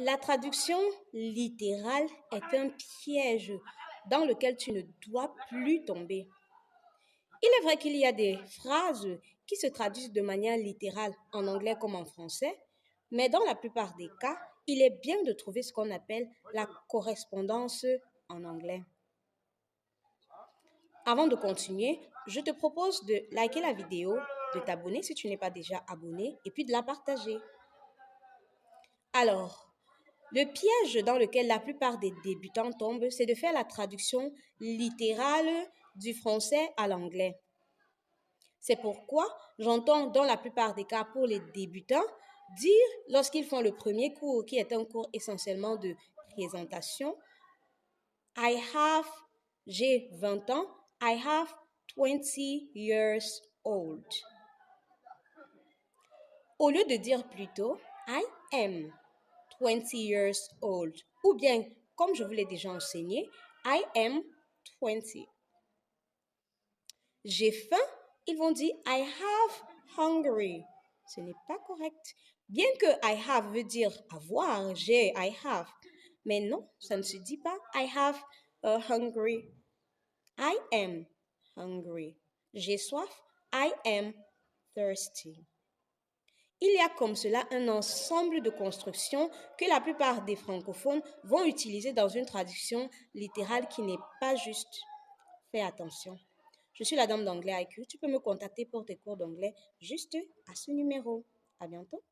La traduction littérale est un piège dans lequel tu ne dois plus tomber. Il est vrai qu'il y a des phrases qui se traduisent de manière littérale en anglais comme en français, mais dans la plupart des cas, il est bien de trouver ce qu'on appelle la correspondance en anglais. Avant de continuer, je te propose de liker la vidéo, de t'abonner si tu n'es pas déjà abonné et puis de la partager. Alors, le piège dans lequel la plupart des débutants tombent, c'est de faire la traduction littérale du français à l'anglais. C'est pourquoi j'entends dans la plupart des cas pour les débutants dire lorsqu'ils font le premier cours, qui est un cours essentiellement de présentation, j'ai 20 ans, I have 20 years old. Au lieu de dire plutôt I am 20 years old, ou bien, comme je vous l'ai déjà enseigné, I am 20. J'ai faim, ils vont dire I have hungry. Ce n'est pas correct. Bien que I have veut dire avoir, j'ai, I have. Mais non, ça ne se dit pas I have hungry. I am hungry. J'ai soif, I am thirsty. Il y a comme cela un ensemble de constructions que la plupart des francophones vont utiliser dans une traduction littérale qui n'est pas juste. Fais attention. Je suis la dame d'anglais IQ. Tu peux me contacter pour tes cours d'anglais juste à ce numéro. À bientôt.